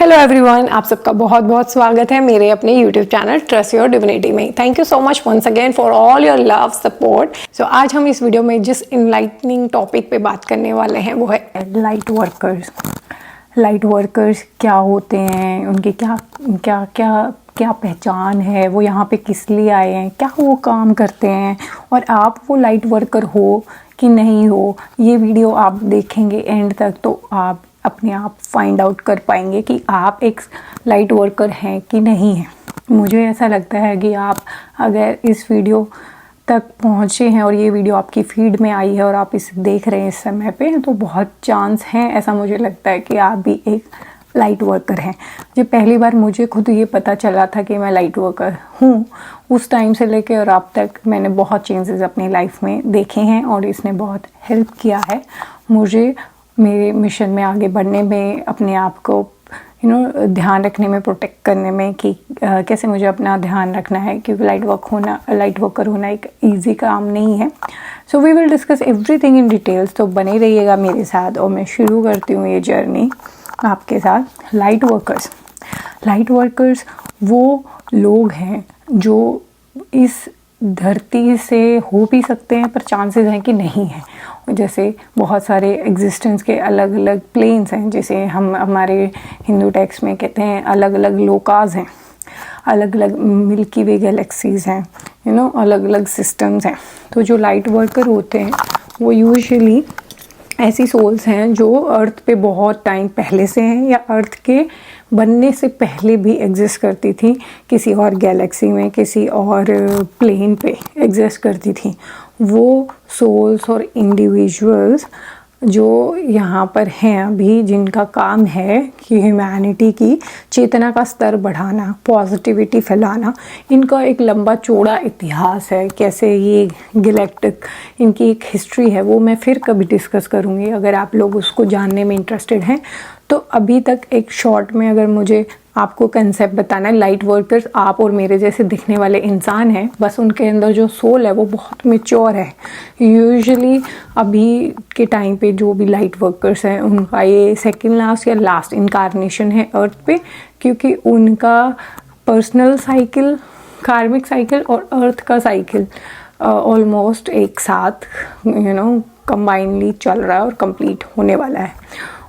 Hello everyone, आप सबका बहुत बहुत स्वागत है मेरे अपने YouTube channel Trust Your Divinity में। Thank you so much once again for all your love support. So आज हम इस वीडियो में जिस इनलाइटनिंग टॉपिक पे बात करने वाले हैं वो है लाइट वर्कर्स। लाइट वर्कर्स क्या होते हैं, उनकी क्या क्या क्या क्या पहचान है, वो यहाँ पे किस लिए आए हैं, क्या वो काम करते हैं और आप वो लाइट वर्कर हो कि नहीं हो, ये वीडियो आप देखेंगे एंड तक तो आप अपने आप फाइंड आउट कर पाएंगे कि आप एक लाइट वर्कर हैं कि नहीं हैं। मुझे ऐसा लगता है कि आप अगर इस वीडियो तक पहुँचे हैं और ये वीडियो आपकी फीड में आई है और आप इसे देख रहे हैं इस समय पे, तो बहुत चांस हैं, ऐसा मुझे लगता है कि आप भी एक लाइट वर्कर हैं। जो पहली बार मुझे खुद ये पता चला था कि मैं लाइट वर्कर हूँ, उस टाइम से लेके और अब तक मैंने बहुत चेंजेस अपनी लाइफ में देखे हैं और इसने बहुत हेल्प किया है मुझे मेरे मिशन में आगे बढ़ने में, अपने आप को ध्यान रखने में, प्रोटेक्ट करने में कि कैसे मुझे अपना ध्यान रखना है, क्योंकि लाइट वर्कर होना एक इजी काम नहीं है। So we will discuss everything in details, तो बने रहिएगा मेरे साथ और मैं शुरू करती हूँ ये जर्नी आपके साथ। लाइट वर्कर्स वो लोग हैं जो इस धरती से हो भी सकते हैं पर चांसेस हैं कि नहीं है। जैसे बहुत सारे एग्जिस्टेंस के अलग अलग प्लेन्स हैं, जैसे हम हमारे हिंदू टेक्स्ट में कहते हैं अलग अलग लोकाज हैं, अलग अलग मिल्की वे गैलेक्सीज हैं, अलग अलग सिस्टम्स हैं। तो जो लाइट वर्कर होते हैं वो यूजुअली ऐसी सोल्स हैं जो अर्थ पे बहुत टाइम पहले से हैं या अर्थ के बनने से पहले भी एग्जिस्ट करती थी, किसी और गैलेक्सी में, किसी और प्लेन पे एग्जिस्ट करती थी। वो सोल्स और इंडिविजुअल्स जो यहाँ पर हैं अभी, जिनका काम है कि ह्यूमैनिटी की चेतना का स्तर बढ़ाना, पॉजिटिविटी फैलाना, इनका एक लंबा चौड़ा इतिहास है। कैसे ये गैलेक्टिक इनकी एक हिस्ट्री है, वो मैं फिर कभी डिस्कस करूँगी अगर आप लोग उसको जानने में इंटरेस्टेड हैं। तो अभी तक एक शॉर्ट में अगर मुझे आपको कंसेप्ट बताना है, लाइट वर्कर्स आप और मेरे जैसे दिखने वाले इंसान हैं, बस उनके अंदर जो सोल है वो बहुत मैच्योर है। यूजुअली अभी के टाइम पे जो भी लाइट वर्कर्स हैं उनका ये सेकंड लास्ट या लास्ट इनकारनेशन है अर्थ पे, क्योंकि उनका पर्सनल साइकिल, कार्मिक साइकिल और अर्थ का साइकिल ऑलमोस्ट एक साथ कंबाइनली चल रहा है और कंप्लीट होने वाला है।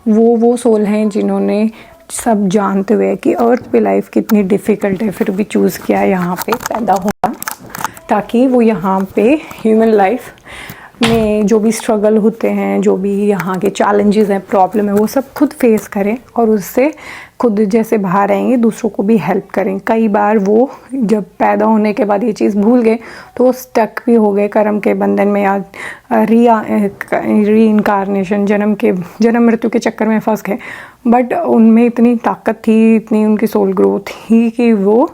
वो सोल हैं जिन्होंने सब जानते हुए कि अर्थ पे लाइफ कितनी डिफ़िकल्ट है फिर भी चूज़ किया यहाँ पे पैदा होना, ताकि वो यहाँ पे ह्यूमन लाइफ में जो भी स्ट्रगल होते हैं, जो भी यहाँ के चैलेंजेस हैं, प्रॉब्लम है, वो सब खुद फेस करें और उससे खुद जैसे बाहर आएंगे दूसरों को भी हेल्प करें। कई बार वो जब पैदा होने के बाद ये चीज़ भूल गए तो वो स्टक भी हो गए कर्म के बंधन में या री इनकारनेशन, जन्म मृत्यु के चक्कर में फंस गए। बट उनमें इतनी ताकत थी, इतनी उनकी सोल ग्रोथ थी कि वो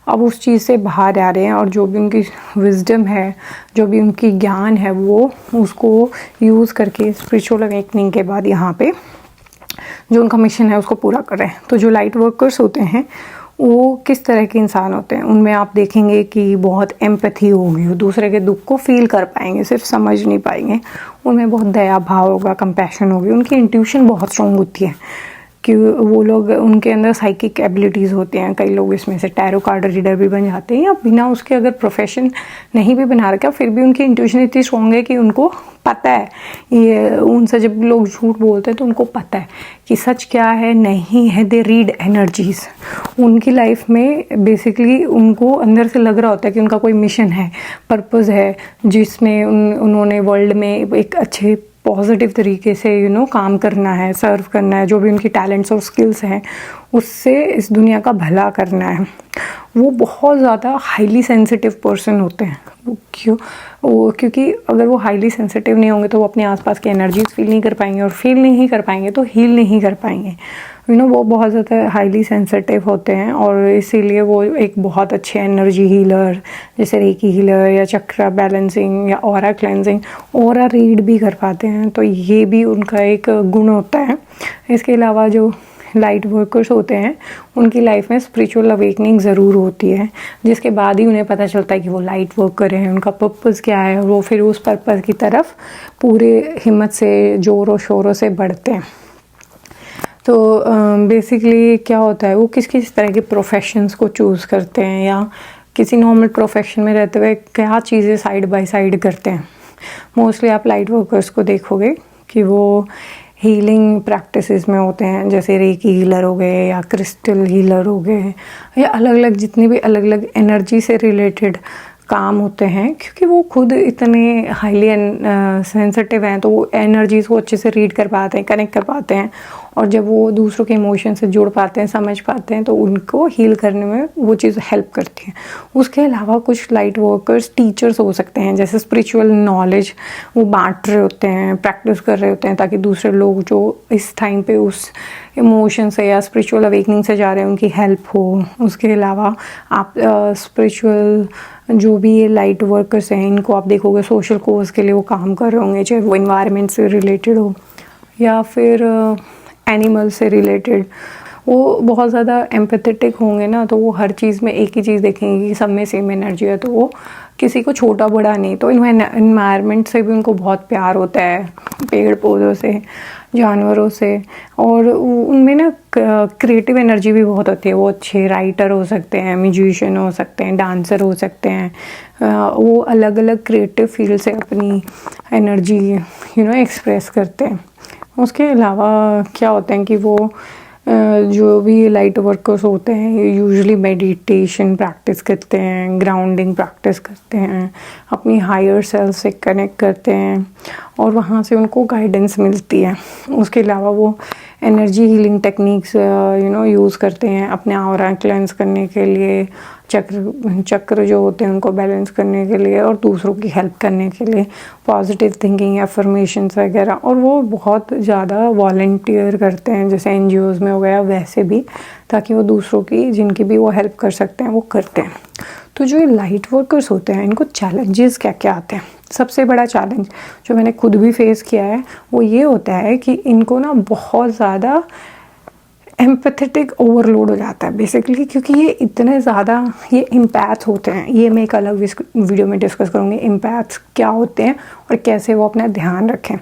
अब उस चीज़ से बाहर आ रहे हैं और जो भी उनकी विजडम है, जो भी उनकी ज्ञान है, वो उसको यूज़ करके स्पिरिचुअल अवेकनिंग के बाद यहाँ पे जो उनका मिशन है उसको पूरा कर रहे हैं। तो जो लाइट वर्कर्स होते हैं वो किस तरह के इंसान होते हैं, उनमें आप देखेंगे कि बहुत एम्पैथी होगी, दूसरे के दुख को फील कर पाएंगे, सिर्फ समझ नहीं पाएंगे। उनमें बहुत दया भाव होगा, कंपैशन होगी, उनकी इंट्यूशन बहुत स्ट्रॉन्ग होती है कि वो लोग, उनके अंदर साइकिक एबिलिटीज़ होती हैं। कई लोग इसमें से टैरो कार्ड रीडर भी बन जाते हैं या बिना उसके अगर प्रोफेशन नहीं भी बना रखा फिर भी उनकी इंट्यूशन इतनी स्ट्रॉन्ग है कि उनको पता है, ये उनसे जब लोग झूठ बोलते हैं तो उनको पता है कि सच क्या है नहीं है। They read energies. उनकी लाइफ में बेसिकली उनको अंदर से लग रहा होता है कि उनका कोई मिशन है, पर्पस है, जिसमें उन्होंने वर्ल्ड में एक अच्छे पॉजिटिव तरीके से काम करना है, सर्व करना है, जो भी उनकी टैलेंट्स और स्किल्स हैं उससे इस दुनिया का भला करना है। वो बहुत ज़्यादा हाईली सेंसिटिव पर्सन होते हैं। क्योंकि अगर वो हाईली सेंसिटिव नहीं होंगे तो वो अपने आसपास की एनर्जीज फील नहीं कर पाएंगे और फील नहीं कर पाएंगे तो हील नहीं कर पाएंगे। वो बहुत ज़्यादा हाईली सेंसिटिव होते हैं और इसीलिए वो एक बहुत अच्छे एनर्जी हीलर, जैसे रेकी हीलर या चक्रा बैलेंसिंग या ऑरा क्लेंजिंग, ऑरा रीड भी कर पाते हैं। तो ये भी उनका एक गुण होता है। इसके अलावा जो लाइट वर्कर्स होते हैं उनकी लाइफ में स्पिरिचुअल अवेकनिंग ज़रूर होती है, जिसके बाद ही उन्हें पता चलता है कि वो लाइट वर्कर हैं, उनका पर्पस क्या है, और वो फिर उस पर्पस की तरफ पूरे हिम्मत से, ज़ोरों शोरों से बढ़ते हैं। तो बेसिकली क्या होता है, वो किस किस तरह के प्रोफेशंस को चूज़ करते हैं या किसी नॉर्मल प्रोफेशन में रहते हुए क्या चीज़ें साइड बाय साइड करते हैं। मोस्टली आप लाइट वर्कर्स को देखोगे कि वो हीलिंग प्रैक्टिसेस में होते हैं, जैसे रेकी हीलर हो गए या क्रिस्टल हीलर हो गए या अलग अलग जितनी भी अलग अलग एनर्जी से रिलेटेड काम होते हैं, क्योंकि वो खुद इतने हाईली सेंसिटिव हैं तो वो एनर्जीज़ को अच्छे से रीड कर पाते हैं, कनेक्ट कर पाते हैं, और जब वो दूसरों के इमोशन से जुड़ पाते हैं, समझ पाते हैं, तो उनको हील करने में वो चीज़ हेल्प करती है। उसके अलावा कुछ लाइट वर्कर्स टीचर्स हो सकते हैं, जैसे स्पिरिचुअल नॉलेज वो बांट रहे होते हैं, प्रैक्टिस कर रहे होते हैं, ताकि दूसरे लोग जो इस टाइम पे उस इमोशन से या स्पिरिचुअल अवेकनिंग से जा रहे हैं उनकी हेल्प हो। उसके अलावा आप स्पिरिचुअल जो भी ये लाइट वर्कर्स हैं, इनको आप देखोगे सोशल कोज के लिए वो काम कर रहे होंगे, चाहे वो इन्वायरमेंट से रिलेटेड हो या फिर एनिमल से रिलेटेड। वो बहुत ज़्यादा एम्पैथेटिक होंगे ना, तो वो हर चीज़ में एक ही चीज़ देखेंगे कि सब में सेम एनर्जी है, तो वो किसी को छोटा बड़ा नहीं। तो इन्वायरमेंट से भी उनको बहुत प्यार होता है, पेड़ पौधों से, जानवरों से, और उनमें ना क्रिएटिव एनर्जी भी बहुत होती है। वो अच्छे राइटर हो सकते हैं, म्यूजिशियन हो सकते हैं, डांसर हो सकते हैं। वो अलग अलग क्रिएटिव फील्ड से अपनी एनर्जी एक्सप्रेस करते हैं। उसके अलावा क्या होते हैं कि वो जो भी लाइट वर्कर्स होते हैं ये यूजुअली मेडिटेशन प्रैक्टिस करते हैं, ग्राउंडिंग प्रैक्टिस करते हैं, अपनी हायर सेल्फ से कनेक्ट करते हैं और वहाँ से उनको गाइडेंस मिलती है। उसके अलावा वो एनर्जी हीलिंग टेक्निक्स यूज़ करते हैं अपने ऑरा क्लेंस करने के लिए, चक्र जो होते हैं उनको बैलेंस करने के लिए और दूसरों की हेल्प करने के लिए, पॉजिटिव थिंकिंग, एफर्मेशंस वगैरह। और वो बहुत ज़्यादा वॉलंटियर करते हैं, जैसे एनजीओज़ में हो गया वैसे भी, ताकि वो दूसरों की जिनकी भी वो हेल्प कर सकते हैं वो करते हैं। तो जो ये लाइट वर्कर्स होते हैं इनको चैलेंजेस क्या क्या आते हैं। सबसे बड़ा चैलेंज जो मैंने खुद भी फेस किया है वो ये होता है कि इनको ना बहुत ज़्यादा एम्पैथेटिक ओवरलोड हो जाता है बेसिकली, क्योंकि ये इतने ज़्यादा ये इम्पैथ होते हैं। ये मैं एक अलग वीडियो में डिस्कस करूँगी इम्पैथ्स क्या होते हैं और कैसे वो अपना ध्यान रखें।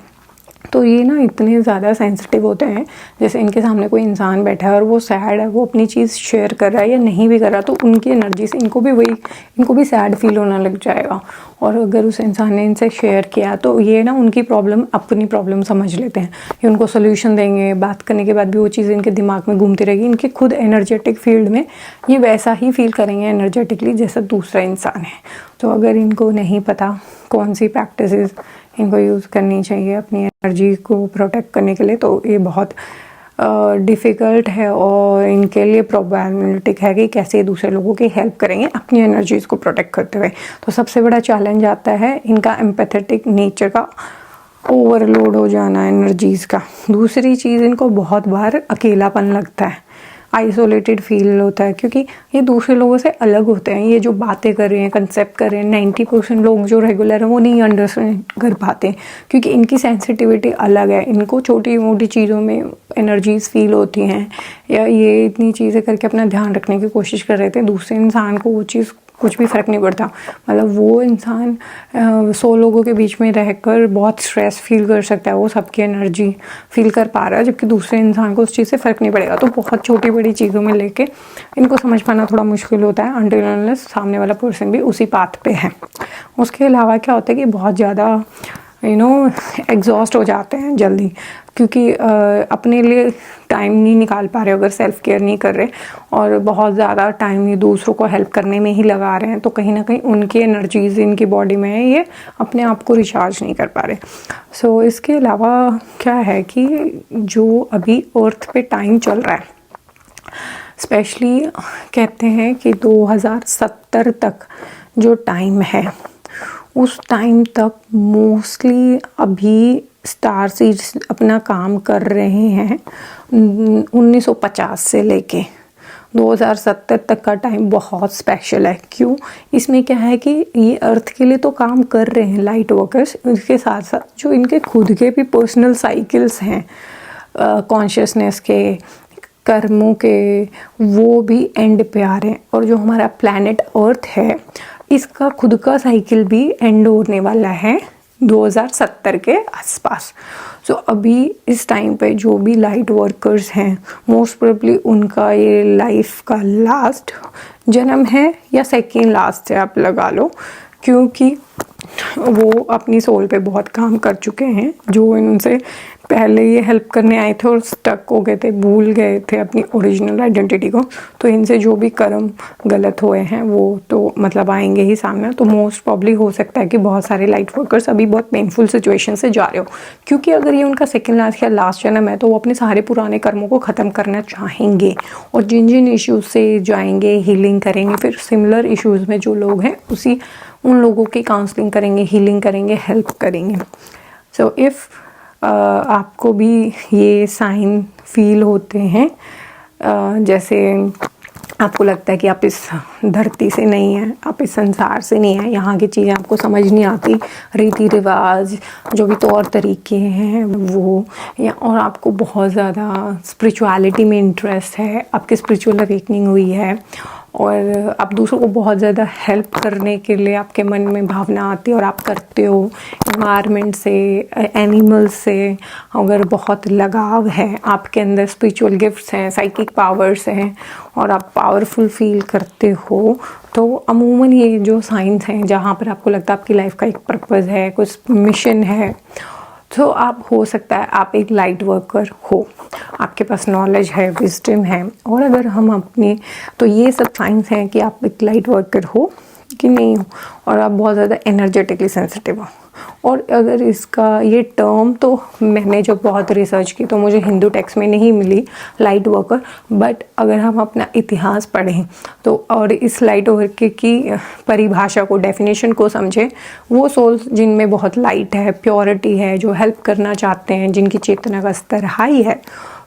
तो ये ना इतने ज़्यादा सेंसिटिव होते हैं, जैसे इनके सामने कोई इंसान बैठा है और वो सैड है, वो अपनी चीज़ शेयर कर रहा है या नहीं भी कर रहा, तो उनकी एनर्जी से इनको भी सैड फील होने लग जाएगा। और अगर उस इंसान ने इनसे शेयर किया तो ये ना उनकी प्रॉब्लम अपनी प्रॉब्लम समझ लेते हैं, ये उनको सोल्यूशन देंगे। बात करने के बाद भी वो चीज़ इनके दिमाग में घूमती रहेगी। इनके खुद एनर्जेटिक फील्ड में ये वैसा ही फील करेंगे एनर्जेटिकली जैसा दूसरा इंसान है। तो अगर इनको नहीं पता कौन सी प्रैक्टिसेस इनको यूज़ करनी चाहिए अपनी एनर्जी को प्रोटेक्ट करने के लिए, तो ये बहुत डिफ़िकल्ट है और इनके लिए प्रॉब्लमेटिक है कि कैसे दूसरे लोगों की हेल्प करेंगे अपनी एनर्जीज़ को प्रोटेक्ट करते हुए। तो सबसे बड़ा चैलेंज आता है इनका एम्पैथेटिक नेचर का ओवरलोड हो जाना एनर्जीज़ का। दूसरी चीज़, इनको बहुत बार अकेलापन लगता है, आइसोलेटेड फील होता है, क्योंकि ये दूसरे लोगों से अलग होते हैं। ये जो बातें कर रहे हैं, कंसेप्ट कर रहे हैं, 90% लोग जो रेगुलर हैं वो नहीं अंडरस्टैंड कर पाते, क्योंकि इनकी सेंसिटिविटी अलग है। इनको छोटी मोटी चीज़ों में एनर्जीज फील होती हैं, या ये इतनी चीज़ें करके अपना ध्यान रखने की कोशिश कर रहे थे, दूसरे इंसान को वो चीज़ कुछ भी फ़र्क नहीं पड़ता। मतलब वो इंसान 100 लोगों के बीच में रहकर बहुत स्ट्रेस फील कर सकता है, वो सबकी एनर्जी फील कर पा रहा है, जबकि दूसरे इंसान को उस चीज़ से फ़र्क नहीं पड़ेगा। तो बहुत छोटी बड़ी चीज़ों में लेके इनको समझ पाना थोड़ा मुश्किल होता है अनटिल अनलेस सामने वाला पर्सन भी उसी पाथ पे है। उसके अलावा क्या होता है कि बहुत ज़्यादा एग्जॉस्ट हो जाते हैं जल्दी, क्योंकि अपने लिए टाइम नहीं निकाल पा रहे, अगर सेल्फ केयर नहीं कर रहे और बहुत ज़्यादा टाइम ये दूसरों को हेल्प करने में ही लगा रहे हैं, तो कहीं ना कहीं उनकी एनर्जीज इनकी बॉडी में है, ये अपने आप को रिचार्ज नहीं कर पा रहे। सो इसके अलावा क्या है कि जो अभी अर्थ पे टाइम चल रहा है, स्पेशली कहते हैं कि 2070 तक जो टाइम है, उस टाइम तक मोस्टली अभी स्टार सीड्स अपना काम कर रहे हैं। 1950 से लेके 2070 तक का टाइम बहुत स्पेशल है। क्यों? इसमें क्या है कि ये अर्थ के लिए तो काम कर रहे हैं लाइट वर्कर्स, उसके साथ साथ जो इनके खुद के भी पर्सनल साइकिल्स हैं कॉन्शियसनेस के, कर्मों के, वो भी एंड पे आ रहे हैं। और जो हमारा प्लैनेट अर्थ है, इसका खुद का साइकिल भी एंड होने वाला है 2070 के आसपास। सो अभी इस टाइम पे जो भी लाइट वर्कर्स हैं मोस्ट प्रोबेबली उनका ये लाइफ का लास्ट जन्म है या सेकेंड लास्ट है, आप लगा लो, क्योंकि वो अपनी सोल पे बहुत काम कर चुके हैं। जो इनसे पहले ये हेल्प करने आए थे और स्टक हो गए थे, भूल गए थे अपनी ओरिजिनल आइडेंटिटी को, तो इनसे जो भी कर्म गलत हुए हैं वो तो मतलब आएंगे ही सामने। तो मोस्ट प्रॉब्ली हो सकता है कि बहुत सारे लाइट वर्कर्स अभी बहुत पेनफुल सिचुएशन से जा रहे हो, क्योंकि अगर ये उनका सेकेंड लास्ट या लास्ट जन्म है तो वो अपने सारे पुराने कर्मों को ख़त्म करना चाहेंगे और जिन जिन इश्यूज़ से जाएंगे हीलिंग करेंगे, फिर सिमिलर इश्यूज़ में जो लोग हैं उन लोगों की काउंसलिंग करेंगे, हीलिंग करेंगे, हेल्प करेंगे। सो इफ़ आपको भी ये साइन फील होते हैं, जैसे आपको लगता है कि आप इस धरती से नहीं हैं, आप इस संसार से नहीं हैं, यहाँ की चीज़ें आपको समझ नहीं आती, रीति रिवाज जो भी तौर तरीके हैं वो, या और आपको बहुत ज़्यादा स्पिरिचुअलिटी में इंटरेस्ट है, आपकी स्पिरिचुअल अवेकनिंग हुई है और आप दूसरों को बहुत ज़्यादा हेल्प करने के लिए आपके मन में भावना आती है और आप करते हो, एनवायरनमेंट से, एनिमल्स से अगर बहुत लगाव है, आपके अंदर स्पिरिचुअल गिफ्ट्स हैं, साइकिक पावर्स हैं और आप पावरफुल फील करते हो, तो अमूमन ये जो साइंस हैं जहाँ पर आपको लगता है आपकी लाइफ का एक पर्पज़ है, कुछ मिशन है, तो आप हो सकता है आप एक लाइट वर्कर हो, आपके पास नॉलेज है, विजडम है। और अगर हम अपने, तो ये सब साइंस हैं कि आप एक लाइट वर्कर हो कि नहीं हो, और आप बहुत ज़्यादा एनर्जेटिकली सेंसिटिव हो। और अगर इसका ये टर्म, तो मैंने जब बहुत रिसर्च की तो मुझे हिंदू टेक्स्ट में नहीं मिली लाइट वर्कर, बट अगर हम अपना इतिहास पढ़ें तो और इस लाइट वर्कर की परिभाषा को, डेफिनेशन को समझें, वो सोल्स जिनमें बहुत लाइट है, प्योरिटी है, जो हेल्प करना चाहते हैं, जिनकी चेतना का स्तर हाई है,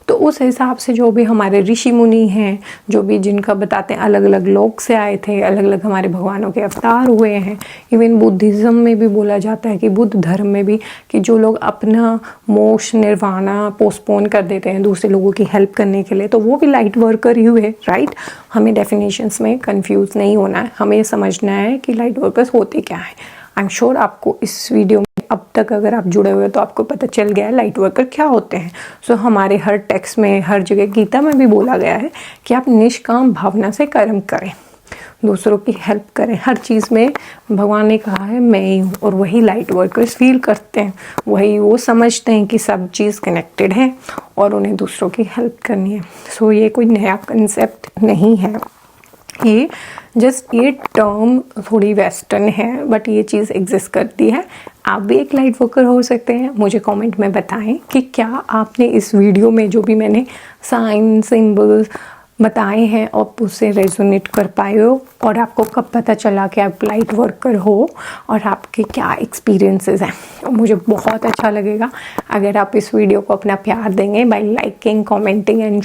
तो उस हिसाब से जो भी हमारे ऋषि मुनि हैं, जो भी जिनका बताते हैं अलग अलग लोक से आए थे, अलग अलग हमारे भगवानों के अवतार हुए हैं। इवन बुद्धिज़्म में भी बोला जाता है कि बुद्ध धर्म में भी, कि जो लोग अपना मोक्ष निर्वाणा पोस्टपोन कर देते हैं दूसरे लोगों की हेल्प करने के लिए, तो वो भी लाइट वर्कर ही हुए, राइट। हमें डेफिनेशंस में कंफ्यूज नहीं होना है, हमें समझना है कि लाइट वर्कर्स होते क्या हैं। आई एम श्योर आपको इस वीडियो अब तक अगर आप जुड़े हुए तो आपको पता चल गया है लाइट वर्कर क्या होते हैं। सो हमारे हर टेक्स्ट में, हर जगह, गीता में भी बोला गया है कि आप निष्काम भावना से कर्म करें, दूसरों की हेल्प करें। हर चीज़ में भगवान ने कहा है मैं ही हूँ, और वही लाइट वर्कर्स फील करते हैं, वही वो समझते हैं कि सब चीज़ कनेक्टेड है और उन्हें दूसरों की हेल्प करनी है। सो ये कोई नया कंसेप्ट नहीं है, ये जस्ट ये टर्म थोड़ी वेस्टर्न है, बट ये चीज़ एग्जिस्ट करती है। आप भी एक लाइट वर्कर हो सकते हैं। मुझे कमेंट में बताएं कि क्या आपने इस वीडियो में जो भी मैंने साइन सिंबल्स बताए हैं आप उससे रेजोनेट कर पाए हो, और आपको कब पता चला कि आप लाइट वर्कर हो और आपके क्या एक्सपीरियंसेस हैं। मुझे बहुत अच्छा लगेगा अगर आप इस वीडियो को अपना प्यार देंगे बाय लाइकिंग, कमेंटिंग एंड